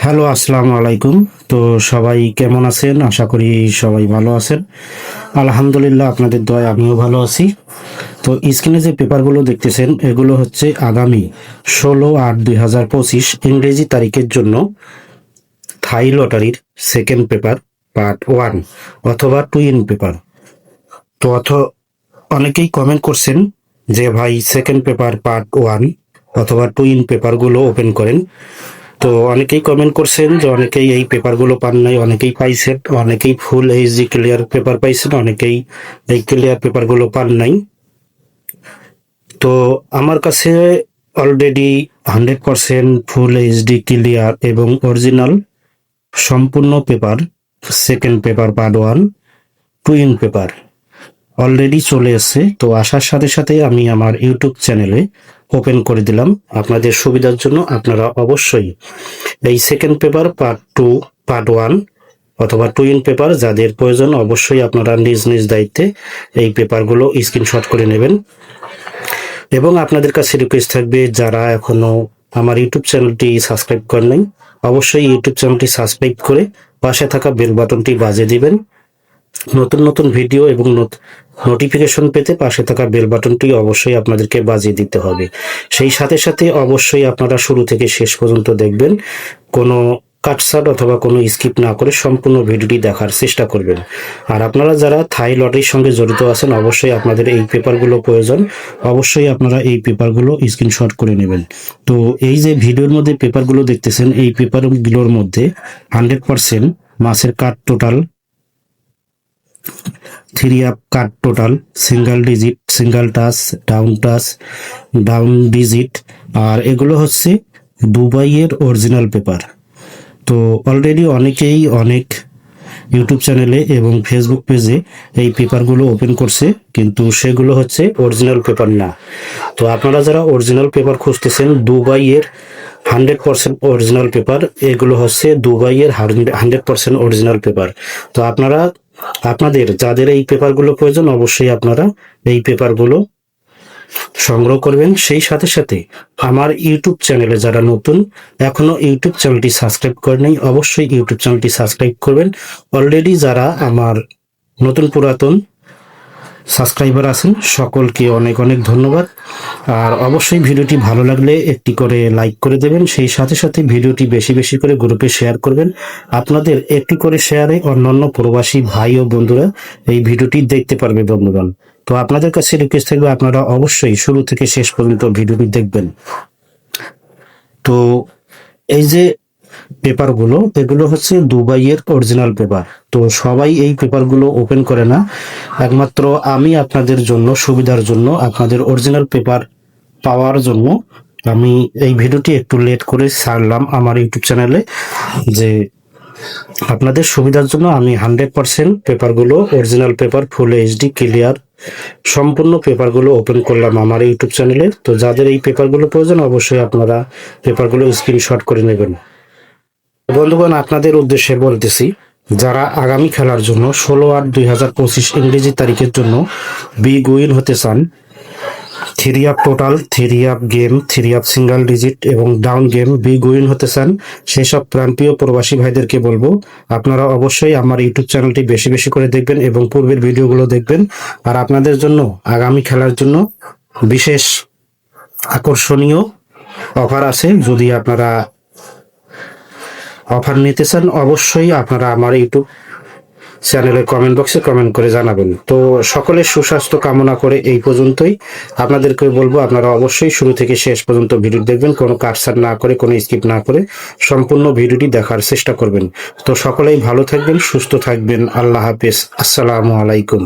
Hello, আসসালামু আলাইকুম। তো সবাই কেমন আছেন? আশা করি সবাই ভালো আছেন। আলহামদুলিল্লাহ, আপনাদের দয়ায় আমিও ভালো আছি। তো স্ক্রিনে যে পেপারগুলো দেখতেছেন এগুলো হচ্ছে আগামী 16/8/2025 ইংরেজি তারিখের জন্য থাই লটারির সেকেন্ড পেপার পার্ট 1 অথবা টুইন পেপার। তো অনেকেই কমেন্ট করছেন যে ভাই সেকেন্ড পেপার পার্ট 1 অথবা টুইন পেপারগুলো ওপেন করেন। তো অনেকেই কমেন্ট করছেন যে অনেকেই এই পেপারগুলো পান নাই, অনেকেই পাইছেন, অনেকেই ফুল এইচডি ক্লিয়ার পেপার পাইছেন, অনেকেই এই ক্লিয়ার পেপারগুলো পান নাই। তো আমার কাছে অলরেডি 100% ফুল এইচডি ক্লিয়ার এবং অরিজিনাল সম্পূর্ণ paper second paper part 1 twin paper already চলে এসেছে। তো আসার সাথে সাথে আমি আমার ইউটিউব চ্যানেলে ওপেন করে দিলাম আপনাদের সুবিধার জন্য। আপনারা অবশ্যই এই সেকেন্ড পেপার পার্ট 2 পার্ট 1 অথবা টুইন পেপার যাদের প্রয়োজন অবশ্যই আপনারা নিজ নিজ দায়িত্বে এই পেপারগুলো স্ক্রিনশট করে নেবেন। এবং আপনাদের কাছে রিকোয়েস্ট থাকবে, যারা এখনো আমার ইউটিউব চ্যানেলটি সাবস্ক্রাইব করেন নাই অবশ্যই ইউটিউব চ্যানেলটি সাবস্ক্রাইব করে পাশে থাকা বেল বাটনটি বাজিয়ে দিবেন। নতুন নতুন ভিডিও এবং নোটিফিকেশন পেতে পাশে থাকা বেল বাটনটি অবশ্যই আপনাদেরকে বাজিয়ে দিতে হবে। সেই সাথে সাথে অবশ্যই আপনারা শুরু থেকে শেষ পর্যন্ত দেখবেন, কোনো কাটছাট অথবা কোনো স্কিপ না করে সম্পূর্ণ ভিডিওটি দেখার চেষ্টা করবেন। আর আপনারা যারা থাই লটারির সঙ্গে জড়িত আছেন অবশ্যই আপনাদের এই পেপারগুলো প্রয়োজন, অবশ্যই আপনারা এই পেপারগুলো স্ক্রিনশট করে নেবেন। তো এই যে ভিডিওর মধ্যে পেপারগুলো দেখতেছেন এই পেপারগুলোর মধ্যে 100% মাসের cut total, 3 up cut total, single digit, single touch, down digit, আর এগুলো হচ্ছে দুবাইয়ের অরিজিনাল পেপার। তো অলরেডি অনেকেই অনেক ইউটিউব চ্যানেলে এবং ফেসবুক পেজে এই পেপারগুলো ওপেন করছে, কিন্তু সেগুলো হচ্ছে অরিজিনাল পেপার না। তো আপনারা যারা অরিজিনাল পেপার খুঁজতেছেন দুবাইয়ের 100% অরিজিনাল পেপার, এগুলো হচ্ছে দুবাইয়ের 100% অরিজিনাল পেপার। তো আপনাদের যাদের এই পেপারগুলো প্রয়োজন অবশ্যই আপনারা এই পেপারগুলো সংগ্রহ করবেন। সেই সাথে সাথে আমার ইউটিউব চ্যানেলে যারা নতুন এখনো ইউটিউব চ্যানেলটি সাবস্ক্রাইব করেনি অবশ্যই ইউটিউব চ্যানেলটি সাবস্ক্রাইব করবেন। অলরেডি যারা আমার নতুন পুরাতন সাবস্ক্রাইবার আছেন সকলকে অনেক অনেক ধন্যবাদ। আর অবশ্যই ভিডিওটি ভালো লাগলে একটি করে লাইক করে দেবেন, সেই সাথে সাথে ভিডিওটি বেশি বেশি করে গ্রুপে শেয়ার করবেন। আপনাদের একটি করে শেয়ারে অন্যান্য প্রবাসী ভাই ও বন্ধুরা এই ভিডিওটি দেখতে পারবে বন্ধুগণ। তো আপনাদের কাছে রিকোয়েস্ট থাকবে আপনারা অবশ্যই শুরু থেকে শেষ পর্যন্ত ভিডিওটি দেখবেন। তো এই যে পেপারগুলো এগুলো হচ্ছে দুবাইয়ের অরিজিনাল পেপার। তো সবাই এই পেপারগুলো ওপেন করে না, একমাত্র আমি আপনাদের জন্য সুবিধার জন্য আপনাদের অরিজিনাল পেপার পাওয়ার জন্য আমি এই ভিডিওটি একটু লেট করে ছাড়লাম আমার ইউটিউব চ্যানেলে, যে আপনাদের সুবিধার জন্য আমি 100% পেপারগুলো original paper full HD clear সম্পূর্ণ পেপারগুলো ওপেন করলাম আমার ইউটিউব চ্যানেলে। তো যাদের এই পেপারগুলো প্রয়োজন অবশ্যই আপনারা পেপারগুলো স্ক্রিনশট করে নেবেন। বন্ধুগণ, আপনাদের উদ্দেশ্যে বলতেছি, যারা আগামী খেলার জন্য 16/8/2025 ইংরেজি তারিখের জন্য বিগ উইন হতে চান, 3 up total, 3 up game, 3 up single digit এবং ডাউন গেম বিগ উইন হতে চান, সেসব প্রাণপ্রিয় প্রবাসী ভাইদেরকে বলবো আপনারা অবশ্যই আমার ইউটিউব চ্যানেলটি বেশি বেশি করে দেখবেন এবং পূর্বের ভিডিওগুলো দেখবেন। আর আপনাদের জন্য আগামী খেলার জন্য বিশেষ আকর্ষণীয় অফার আছে। যদি আপনারা অফার নিতে চান অবশ্যই আপনারা আমার ইউটিউব চ্যানেলের কমেন্ট বক্সে কমেন্ট করে জানাবেন। তো সকলের সুস্বাস্থ্য কামনা করে এই পর্যন্তই। আপনাদেরকে বলবো আপনারা অবশ্যই শুরু থেকে শেষ পর্যন্ত ভিডিও দেখবেন, কোনো কাটছাট না করে, কোনো স্কিপ না করে সম্পূর্ণ ভিডিওটি দেখার চেষ্টা করবেন। তো সকলেই ভালো থাকবেন, সুস্থ থাকবেন। আল্লাহ হাফেজ, আসসালামু আলাইকুম।